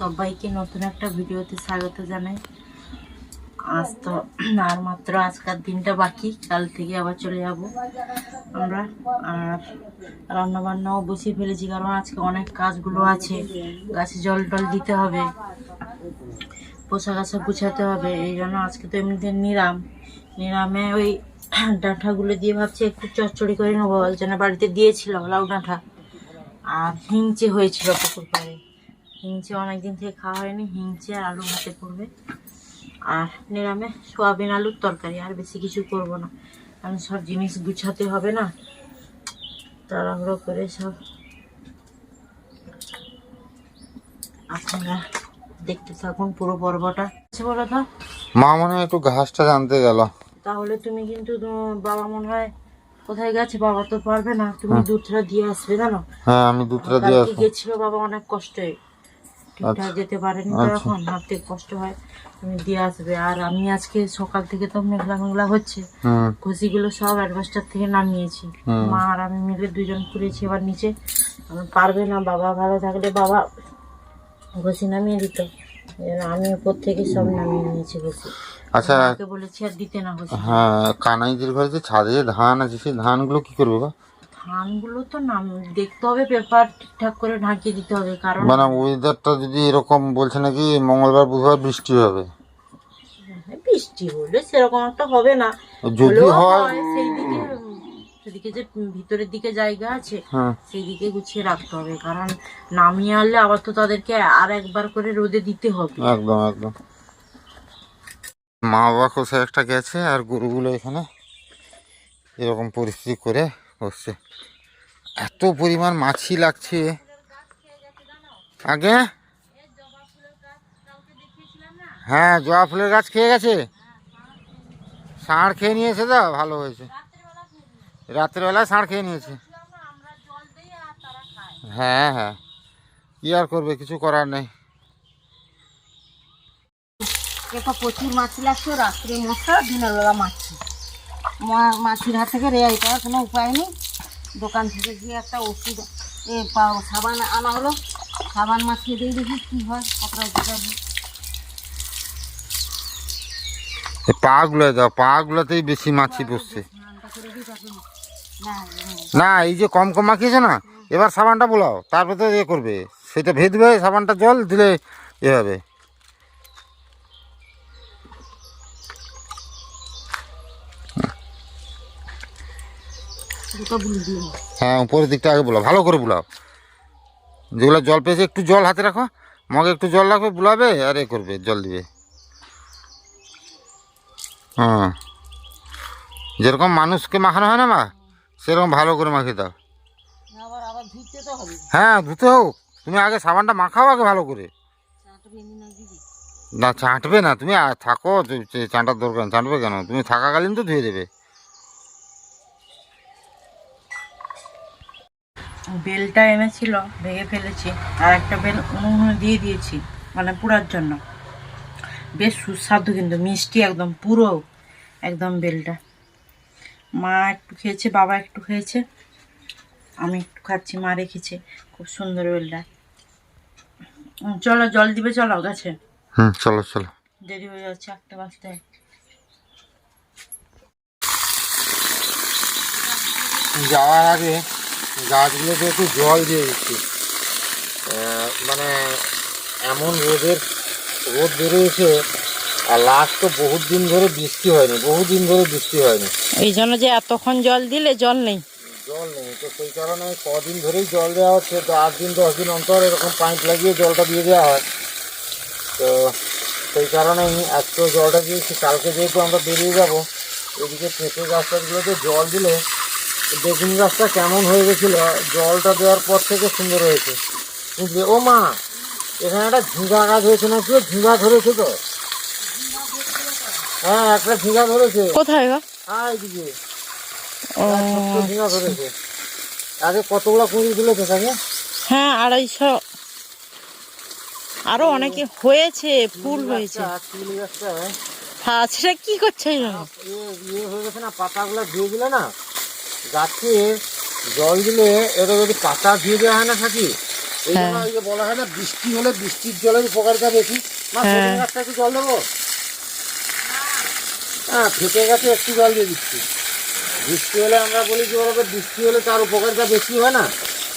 সবাইকে নতুন একটা ভিডিওতে স্বাগত জানাই। আজ তো আর মাত্র আজকের দিনটা বাকি, কাল থেকে আবার চলে যাব আমরা। আর রান্না বান্নাও বসিয়ে ফেলেছি, কারণ আজকে অনেক কাজগুলো আছে। গাছে জল টল দিতে হবে, পোশাক আশাক গুছাতে হবে। এই জন্য আজকে তো এমনিতে নিরামে ওই ডাঁটাগুলো দিয়ে ভাবছি একটু চচ্চড়ি করে নেবো। একজনের বাড়িতে দিয়েছিল লাউ ডাঁটা, আর হিংচে হয়েছিল পুকুর পাড়ে। হিংচে অনেকদিন থেকে খাওয়া হয়নি, হিংচে আর আলু ভাতে করবে। আর নিরামে সোয়াবিন আলুর তরকারি, আর বেশি কিছু করব না, কারণ সব জিনিস গুছাতে হবে না, তাড়াহুড়ো করে সব। আপনারা দেখতে থাকুন পুরো পর্বটা। বলো তো, মা মনে হয় একটু ঘাসটা জানতে গেল। তাহলে তুমি কিন্তু বাবা মনে হয় কোথায় গেছে, বাবা তো পারবে না, তুমি দুধটা দিয়ে আসবে জানো। হ্যাঁ, আমি দুধটা দিয়ে আসবো। গেছিল বাবা অনেক কষ্টে, ঠিকঠাক যেতে পারেনি তো, এখন হাঁটতে কষ্ট হয়, তুমি দিয়ে আসবে। আর আমি আজকে সকাল থেকে তো মেঘলা মেঘলা হচ্ছে, ঘষিগুলো সব অ্যাডভাস্টার থেকে নামিয়েছি, মা আর আমি মিলে দুজন করেছি। এবার নিচে পারবে না, বাবা ভালো থাকলে বাবা ঘষি নামিয়ে দিত, আমি উপর থেকে সব নামিয়ে নিয়েছি ঘষি। আচ্ছা, বলেছি আর দিতে না ঘষি। হ্যাঁ, কানাইদের ঘরে যে ছাদে ধান আছে, সেই ধানগুলো কি করবে বা? ধানগুলো তো দেখতে হবে, পেপার ঠিকঠাক করে ঢাকিয়ে দিতে হবে, কারণ মানে ওয়েদারটা যদি এরকম বলছে নাকি মঙ্গলবার বুধবার বৃষ্টি হবে। বৃষ্টি হলে সেরকম একটা হবে না, যদি হয় সেই দিকে সেদিকে যে ভিতরের দিকে জায়গা আছে সেই দিকে গুছিয়ে রাখতে হবে, কারণ নামিয়ে আনলে আবার তো তাদেরকে আর একবার করে রোদে দিতে হবে। একদম একদম। মা বাবা কোথায় একটা গেছে, আর গরুগুলো এখানে এরকম পরিস্থিতি করে বসছে। এত পরিমাণ মাছি লাগছে আগে। হ্যাঁ, জবা ফুলের গাছ খেয়ে গেছে, ষাঁড় খেয়ে নিয়েছে, তো ভালো হয়েছে। রাত্রেবেলা ষাঁড় খেয়ে নিয়েছে। হ্যাঁ হ্যাঁ, কি আর করবে, কিছু করার নেই। এটা প্রচুর মাছি লাগছে, রাত্রে মশা, দিনের বেলা মাছি। মাছির হাত থেকে রেয়াই করার কোনো উপায় নেই। দোকান থেকে গিয়ে একটা ওষুধ সাবান আনা হলো, সাবান মাখিয়ে দিয়ে দেখি কী হয়, কতটা উপকার হয়। পা গুলো দাও, পা গুলোতেই বেশি মাছি বসছে। না, এই যে কম কম মাখিয়েছে না, এবার সাবানটা বোলাও, তারপরে তো ইয়ে করবে, সেটা ভেদবে, সাবানটা জল দিলে এ হবে। হ্যাঁ, উপরের দিকটা আগে বোলাও, ভালো করে বোলাও। যেগুলো জল পেয়েছে একটু জল হাতে রাখো, মগে একটু জল রাখবে, বুলাবে আর এ করবে, জল দিবে। হ্যাঁ, যেরকম মানুষকে মাখানো হয় না মা, সেরকম ভালো করে মাখিয়ে দাও। হ্যাঁ, ধুতে হোক, তুমি আগে সাবানটা মাখাও আগে ভালো করে। না, চাটবে না, তুমি থাকো, চাঁটার দরকার, চাটবে কেন, তুমি থাকাকালীন তো ধুয়ে দেবে। বেলটা এনেছিল, ভেঙে ফেলেছি, আর একটা বেল উনুনে দিয়ে দিয়েছি, মানে পুরার জন্য। বেশ সুস্বাদু, কিন্তু মিষ্টি একদম, পুরো একদম বেলটা। মা একটু খেয়েছে, বাবা একটু খেয়েছে, আমি একটু খাচ্ছি, মা রেখেছে। খুব সুন্দর বেলটা। চলো জল দিবে, চলো গাছে। চলো চলো, দেরি হয়ে যাচ্ছে, 8টা বাজতে। যাওয়ার আগে গাছগুলোকে একটু জল দিয়ে দিচ্ছি। মানে এমন রোদ বেরিয়েছে, আর লাস্ট তো বহুত দিন ধরে বৃষ্টি হয়নি, এই জন্য যে এতক্ষণ জল দিলে জল নেই, তো সেই কারণে কদিন ধরেই জল দেওয়া হচ্ছে। তো 8 দিন 10 দিন অন্তর এরকম পাইপ লাগিয়ে জলটা দিয়ে দেওয়া হয়। তো সেই কারণেই আজকে জলটা দিয়েছি। কালকে যেহেতু আমরা বেরিয়ে যাব, এদিকে পেঁপে গাছটাগুলোতে জল দিলে, বেগুন গাছটা কেমন হয়ে গেছিলো, জলটা দেওয়ার পর থেকে সুন্দর হয়েছে, বুঝলে। ও মা, এখানে একটা ঝিঙ্গা গাছ হয়েছে না, কি ঝিঙ্গা ধরেছে তো? হ্যাঁ, একটা ঝিঙ্গা ধরেছে। কোথায় গো? এইদিকে ঝিঙ্গা ধরেছে। আগে কতগুলো কুঁড়ি তুলেছে তাকে? হ্যাঁ, 250, আরো অনেকে হয়েছে, ফুল হয়েছে। হ্যাঁ, সেটা কি করছে? ইয়ে হয়ে গেছে না, পাতাগুলো দিয়ে দিলে না, গাছে জল দিলে এটা যদি পাতা দিয়ে দেওয়া হয় না থাকি, এই জন্য ওই যে বলা হয় না বৃষ্টি হলে বৃষ্টির জলের উপকারিতা বেশি। মা সজনে গাছটা একটু জল দেবো? হ্যাঁ, ফেটে গেছে, একটু জল দিয়ে দিচ্ছি। বৃষ্টি হলে আমরা বলি যে ওরা বৃষ্টি হলে তার উপকারিতা বেশি হয় না,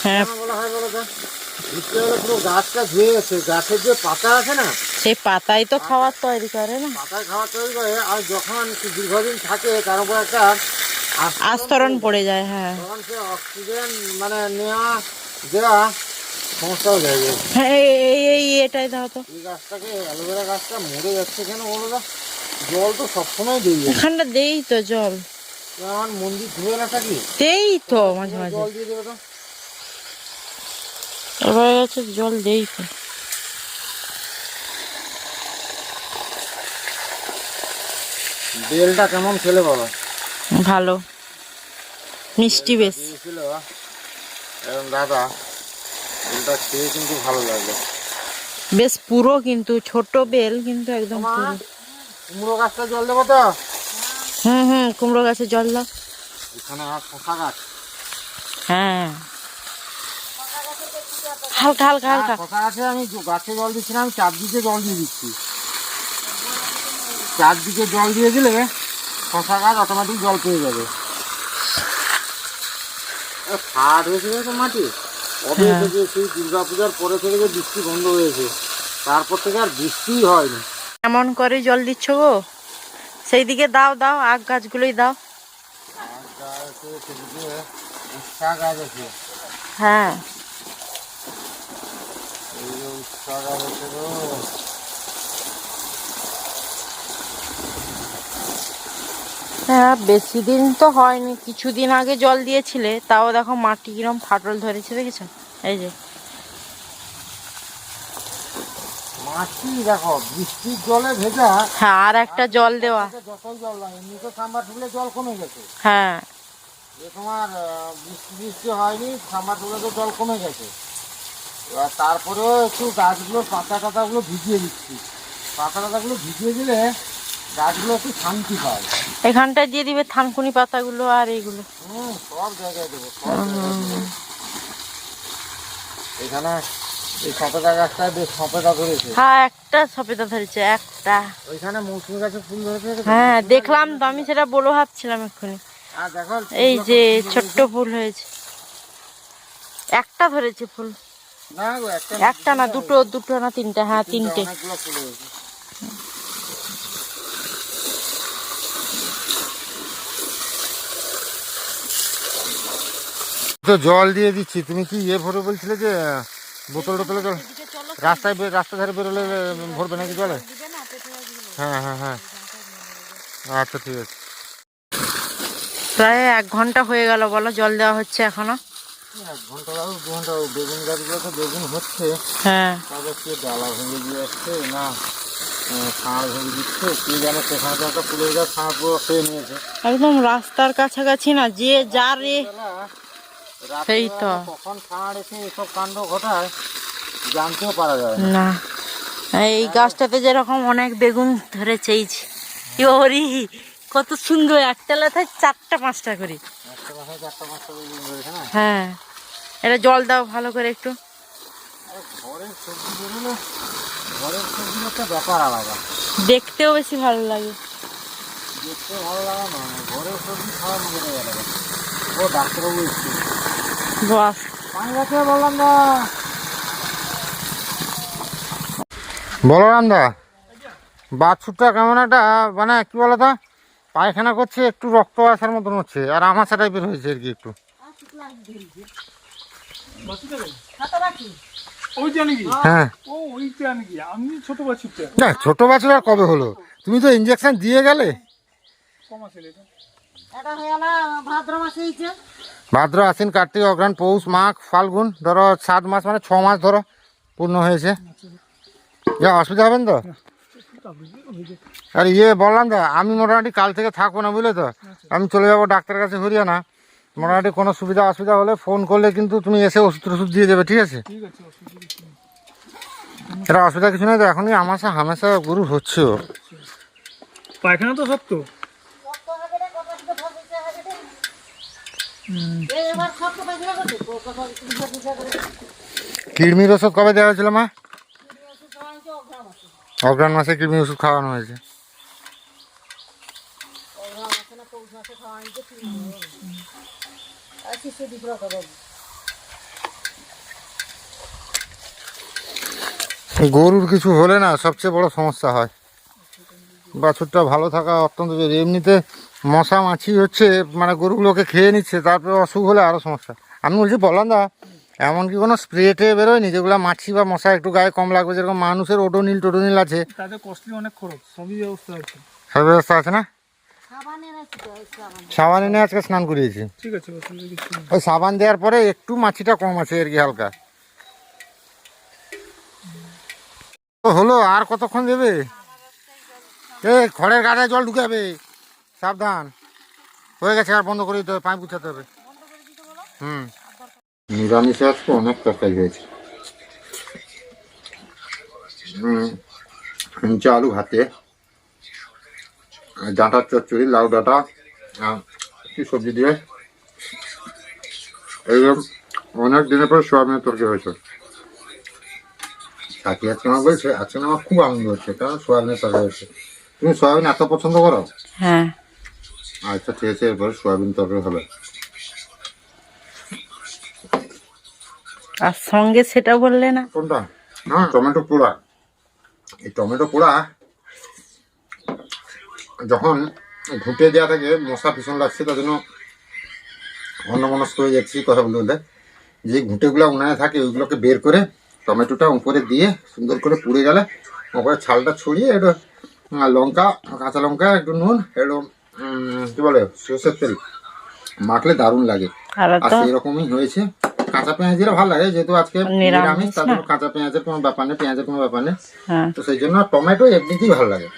কেন বলা হয় বলো তো? বৃষ্টি হলে পুরো গাছটা ধুয়ে গেছে, গাছের যে পাতা আছে না সেই পাতাই তো খাবার তৈরি করে না, পাতায় খাবার তৈরি করে। আর যখন দীর্ঘদিন থাকে তার উপর একটা আস্তরণ পড়ে যায়। হ্যাঁ, তখন সে অক্সিজেন মানে নেওয়া দেওয়া সমস্যা হয়ে যায়। হ্যাঁ, এই এটাই দাও তো। এই গাছটাকে, অ্যালোভেরা গাছটা মরে যাচ্ছে কেন বলো তো? জল তো সবসময় দিই, এখানটা দেই তো জল, আমার মন্দির ধুয়ে না থাকি, দেই তো মাঝে মাঝে। জল দিয়ে দেবে তো। এবার হচ্ছে জল দেই তো। বেলটা কেমন খেলে বলো? ভালো, মিষ্টি বেশ। দিয়েছিল এরকম দাদা, বেলটা খেয়ে কিন্তু ভালো লাগলো, বেশ পুরো, কিন্তু ছোট বেল কিন্তু একদম পুরো। কুমড়ো গাছটা জল দেবো তো? হুম, কুমড়ো গাছে জল দাও। এখানে আর শশা গাছ, হ্যাঁ, হালকা হালকা হালকা। শশা গাছে আমি গাছে জল দিচ্ছি না, আমি চারদিকে জল দিয়ে দিচ্ছি। চারদিকে জল দিয়ে দিলে শশা গাছ অটোমেটিক জল পেয়ে যাবে। ফাট হয়েছে তো মাটি, কবে থেকে সেই দুর্গা পূজার পরে থেকে যে বৃষ্টি বন্ধ হয়েছে, তারপর থেকে আর বৃষ্টিই হয়নি। এমন করে জল দিচ্ছ গো? সেই দিকে দাও দাও, আগ গাছগুলোই দাও। উচ্ছা গাছ আছে, হ্যাঁ, এই যে উচ্ছা গাছ আছে গো। হ্যাঁ, বেশি দিন তো হয়নি, কিছুদিন আগে জল দিয়েছিলে, তাও দেখো মাটি কিরম ফাটল ধরেছে, দেখেছো? এই যে মাটি দেখো বৃষ্টির জলে ভেজা। হ্যাঁ, আর একটা জল দেওয়া। যতই জল লাগে, এমনিতে সাম্বার তুলে জল কমে গেছে। হ্যাঁ, এ তোমার বৃষ্টি হয়নি, সাম্বার তুলে তো জল কমে গেছে। এবার তারপরেও একটু গাছগুলোর পাতা টাতাগুলো ভিজিয়ে দিচ্ছি। পাতা টাতাগুলো ভিজিয়ে দিলে গাছগুলো একটু শান্তি পায়। এখানটায় দিয়ে দিবে থানকুনি পাতাগুলো আর এইগুলো। সব জায়গায় দেবো, সব জায়গায় দেবো। এখানে এই সপেটা গাছটায় বেশ সপেটা ধরেছে। হ্যাঁ, একটা সপেতা ধরেছে, একটা। ওইখানে মৌসুমী গাছের ফুল ধরেছে। হ্যাঁ, দেখলাম তো, আমি সেটা বলো ভাবছিলাম এক্ষুনি। আর দেখো এই যে ছোট্ট ফুল হয়েছে, একটা ধরেছে ফুল। না গো, একটা না, দুটো, দুটো না তিনটা? হ্যাঁ, তিনটে। অনেকগুলো ফুল হয়েছে। তো জল দিয়ে দিচ্ছি। তুমি কি ইয়ে ভরে বলছিলে যে বোতল টোতলে জল রাস্তায় রাস্তা ধারে বেরোলে ভরবে নাকি জলে? হ্যাঁ হ্যাঁ হ্যাঁ, আচ্ছা ঠিক আছে। প্রায় 1 ঘন্টা হয়ে গেল বলো, জল দেওয়া হচ্ছে এখনো। 1 ঘন্টা লাগবে, 2 ঘন্টা। বেগুন গাছগুলো তো বেগুন হচ্ছে, হ্যাঁ, তাদের কে ডালা ভেঙে দিয়ে আসছে না ষাঁড় ভেঙে দিচ্ছে, কে জানে কোথায় তো একটা ফুলের গাছ ষাঁড় পুরো খেয়ে নিয়েছে। একদম রাস্তার কাছাকাছি না, যে যার সেই তো। কখন ষাঁড় এসে এসব কাণ্ড ঘটায় জানতেও পারা যায় না। এই গাছটাতে যেরকম অনেক বেগুন ধরেছে, এই যে, ওরি কত সুন্দর, একটা লাথায় 4টা 5টা করে। একটা মাথায় 4টা 5টা বেগুন ধরেছে না। হ্যাঁ, এটা জল দাও ভালো করে একটু। ঘরের সবজি বেরোলে, ঘরের সবজির একটা ব্যাপার আলাদা, দেখতেও বেশি ভালো লাগে। দেখতে ভালো লাগা না, ঘরের সবজি খাওয়ার মজাটাই আলাদা। ও ডাক্তারবাবু এসছে, বাস, পানি রাখতে বললাম না। বলরাম দা, বাছুরটা কেমন একটা মানে কি বলতো, পায়খানা করছে, একটু রক্ত আসার মতন হচ্ছে, আর আমাশা টাইপের হয়েছে আর কি একটু। হ্যাঁ, না ছোট বাছুর আর কবে হলো? তুমি তো ইঞ্জেকশন দিয়ে গেলে। ভাদ্র, আশ্বিন, কার্তিক, অঘ্রাণ, পৌষ, মাঘ, ফাল্গুন, ধরো 7 মাস, মানে 6 মাস ধরো পূর্ণ হয়েছে। যা অসুবিধা হবেন তো? আর ইয়ে বললাম তো, আমি মোটামুটি কাল থেকে থাকবো না, বুঝলে তো। আমি চলে যাবো ডাক্তারের কাছে হরিয়ানা। মোটামুটি কোনো সুবিধা অসুবিধা হলে ফোন করলে কিন্তু তুমি এসে ওষুধ টষুধ দিয়ে দেবে, ঠিক আছে? এটা অসুবিধা কিছু নেই তো, এখনই আমাশা হামেশা গরু হচ্ছে। পায়খানা তো সব তো কি কৃমির ওষুধ কবে দেওয়া হয়েছিল মা? অগ্রহণ মাসে কৃমির ওষুধ খাওয়ানো হয়েছে। গরুর কিছু হলে না সবচেয়ে বড় সমস্যা হয়, বাছুরটা ভালো থাকা অত্যন্ত জরুরি। এমনিতে মশা মাছি হচ্ছে মানে গরুগুলোকে খেয়ে নিচ্ছে, তারপরে অসুখ হলে আরও সমস্যা। আমি বলছি বললাম দা এমন কি কোনো স্প্রে টে বেরোয়নি যেগুলো মাছি বা মশা একটু গায়ে কম লাগবে, যেরকম মানুষের ওডোনিল টোডোনিল আছে? তাদের কস্টলি অনেক খরচ, সবই ব্যবস্থা আছে। সব ব্যবস্থা আছে না? সাবান এনে আজকে স্নান করিয়েছি। ঠিক আছে, অসুবিধা কিছু নেই। ওই সাবান দেওয়ার পরে একটু মাছিটা কম আছে আর কি, হালকা। তো হলো, আর কতক্ষণ দেবে? এই খড়ের গাড়ায় জল ঢুকে যাবে, সাবধান। হয়ে গেছে, আর বন্ধ করে দিতে হবে, পাইপ গুছাতে হবে। নিরামিষে আজকে অনেক তরকারি হয়েছে। নিচে আলু ভাতে, ডাঁটার চচ্চড়ি, লাউ ডাঁটা, কি সবজি দিয়ে এইরকম অনেক দিনের পরে সোয়াবিনের তরকারি হয়েছে। কাকি আজকে আমার বলছে আজকে আমার খুব আনন্দ হচ্ছে, কারণ সোয়াবিনের তরকারি হয়েছে। তুমি সোয়াবিন এত পছন্দ করো? হ্যাঁ। আচ্ছা ঠিক আছে, এরপরে সোয়াবিন তরকারি হবে। আর সঙ্গে সেটা বললে না? কোনটা? হ্যাঁ, টমেটো পোড়া। এই টমেটো পোড়া যখন ঘুটে দেওয়া থাকে, মশা ভীষণ লাগছে, তার জন্য অন্যমনস্ক হয়ে যাচ্ছি কথা বলতে বলতে। যে ঘুঁটেগুলো উনানে থাকে ওইগুলোকে বের করে টমেটোটা উপরে দিয়ে সুন্দর করে পুড়ে গেলে উপরে ছালটা ছড়িয়ে একটু লঙ্কা, কাঁচা লঙ্কা, একটু নুন, একটু কি বলে সর্ষের তেল মাখলে দারুণ লাগে। আর সেই রকমই হয়েছে। কাঁচা পেঁয়াজ দিলে ভালো লাগে, যেহেতু আজকে নিরামিষ, তার জন্য কাঁচা পেঁয়াজের কোনো ব্যাপার নেই, পেঁয়াজের কোনো ব্যাপার নেই। তো সেই জন্য টমেটো এমনিতেই ভালো লাগে।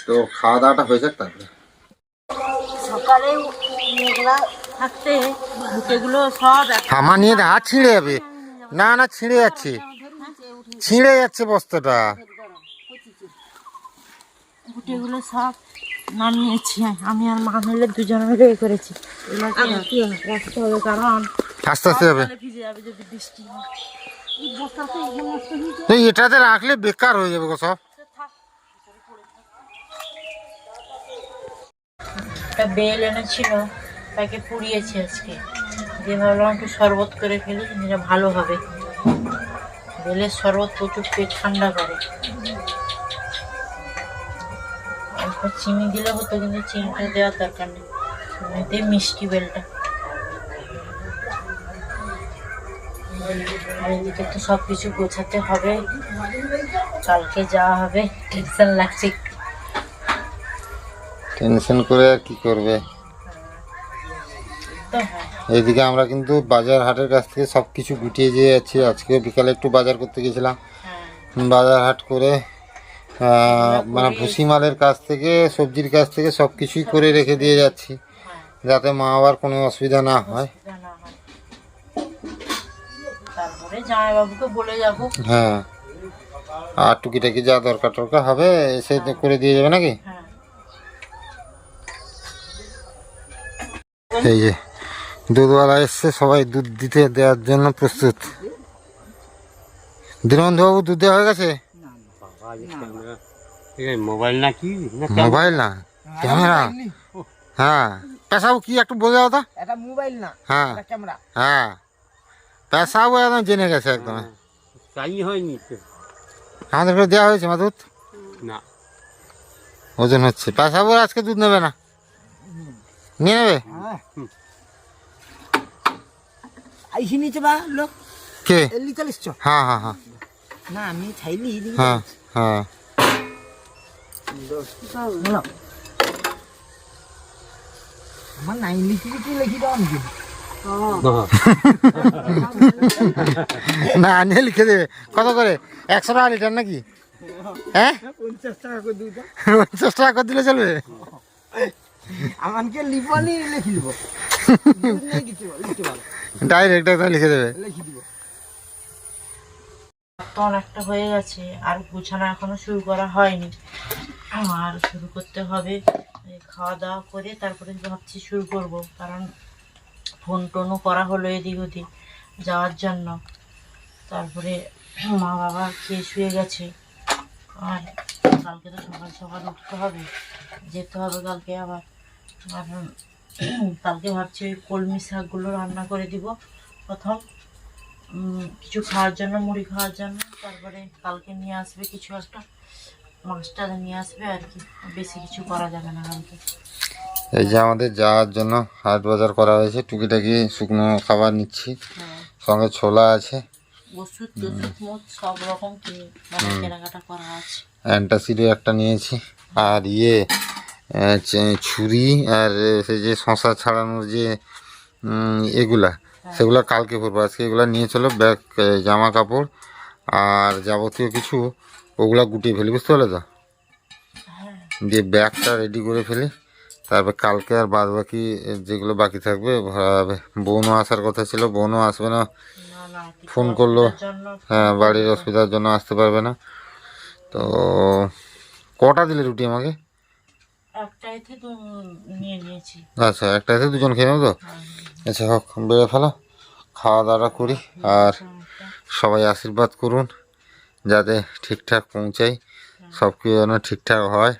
তো খাওয়া দাওয়াটা হয়ে যাক তারপরে। সকালে মেঘলা থাকতে ঘুটেগুলো সব থামা নিয়ে হাত ছিঁড়ে যাবে। না না, ছিঁড়ে যাচ্ছে, ছিঁড়ে যাচ্ছে বস্তাটা। ঘুটেগুলো সব নামিয়েছি আমি আর মা মিলে দুজনে মিলে এ করেছি। রাখতে হবে কারণ আস্তে আস্তে যাবে। ভিজে যাবে যদি বৃষ্টি হয়। এই এটাতে রাখলে বেকার হয়ে যাবে গো সব। একটা বেল এনেছিল, তাকে পুড়িয়েছি আজকে, দিয়ে ভাবলাম একটু শরবত করে ফেলি, যেটা ভালো হবে। বেলের শরবত প্রচুর পেট ঠান্ডা করে। অল্প চিনি দিলে হতো, কিন্তু চিনিটা দেওয়ার দরকার নেই, এমনিতেই মিষ্টি বেলটা। আর এদিকে তো সব কিছু গোছাতে হবে, কালকে যাওয়া হবে, টেনশন লাগছে। টেনশন করে আর কি করবে। তো হ্যাঁ, এইদিকে আমরা কিন্তু বাজার হাটের কাছ থেকে সব কিছু গুটিয়ে দিয়ে যাচ্ছি। আজকে বিকালে একটু বাজার করতে গেছিলাম, বাজার হাট করে মানে ভুসিমালের কাছ থেকে, সবজির কাছ থেকে সব কিছুই করে রেখে দিয়ে যাচ্ছি, যাতে মা আবার কোনো অসুবিধা না হয়। তারপরে জামাইবাবুকে বলে যাব। হ্যাঁ, আর টুকিটাকি যা দরকার টরকার হবে এসে করে দিয়ে যাবে নাকি। এই যে দুধওয়ালা এসছে, সবাই দুধ দিতে দেওয়ার জন্য প্রস্তুত। দীনবন্ধুবাবু দুধ দেওয়া হয়ে গেছে? মোবাইল না কি মোবাইল না, ক্যামেরা। হ্যাঁ, পেশাবু কি একটু বোঝা হতো? এটা মোবাইল না, হ্যাঁ এটা ক্যামেরা। হ্যাঁ, পেশাবু একদম জেনে গেছে একদম। চাই হয়নি তো আমাদের দেওয়া হয়েছে মা দুধ? না, ওজন হচ্ছে। পেশাবু আজকে দুধ নেবে না, নিয়ে নেবে? আইসি নিচে বা লোক কে? এলি চলিস চ। হ্যাঁ হ্যাঁ হ্যাঁ না আমি ছাইলি হ্যাঁ হ্যাঁ। আমার নাই লিখি লিখি দাও নাকি? না আনিয়ে লিখে দেবে। কত করে? 100 টাকা লিটার নাকি? হ্যাঁ, 50 টাকা করে দুইটা। 50 টাকা করে দিলে চলবে? আমাকে লিখবনি, লিখি দিব ডাইরেক্ট একদম লিখে দেবে। লিখি দিব। তো অনেকটা হয়ে গেছে, আর গুছানো এখনো শুরু করা হয়নি, আর শুরু করতে হবে। খাওয়া দাওয়া করে তারপরে ভাবছি শুরু করব, কারণ ফোন টোনও করা হলো এদিক ওদিক যাওয়ার জন্য। তো তারপরে মা বাবা খেয়ে শুয়ে গেছে। আর কালকে তো সকাল সকাল উঠতে হবে, যেতে হবে কালকে আবার। আর কালকে ভাবছি ওই কলমি শাকগুলো রান্না করে দিব প্রথম, কিছু খাওয়ার জন্য, মুড়ি খাওয়ার জন্য। তারপরে কালকে নিয়ে আসবে কিছু একটা, মাছটা নিয়ে আসবে আর কি। বেশি কিছু করা যাবে না কালকে। এই যে আমাদের যাওয়ার জন্য হাট বাজার করা হয়েছে, টুকিটাকি শুকনো খাবার নিচ্ছি, হ্যাঁ, সঙ্গে ছোলা আছে, ওষুধ টষুধ মোট সব রকম কেনাকাটা করা আছে। অ্যান্টাসিডও একটা নিয়েছি, আর ছুরি, আর সেই যে শশা ছাড়ানোর যে এগুলা, সেগুলো কালকে করবো। আজকে এগুলা নিয়ে চলো, ব্যাগ, জামা কাপড় আর যাবতীয় কিছু ওগুলা গুটিয়ে ফেলি, বুঝতে পারলে তো? দিয়ে ব্যাগটা রেডি করে ফেলি, তারপর কালকে আর বাদ বাকি যেগুলো বাকি থাকবে ভরা হবে। বোনও আসার কথা ছিল, বোনও আসবে না, না না, কিছু ফোন করলো। অসুবিধার জন্য হ্যাঁ, বাড়ির অসুবিধার জন্য আসতে পারবে না। তো কটা দিলে রুটি আমাকে? একটাইতে তো নিয়ে নিয়েছি। আচ্ছা, একটাতে দুজন খেয়ে নেবো তো? হ্যাঁ, আচ্ছা হোক, বেড়ে ফেলো, খাওয়া দাওয়া করি। আর একটা। সবাই আশীর্বাদ করুন যাতে ঠিকঠাক পৌঁছাই, সব কিছু যেন ঠিকঠাক হয়।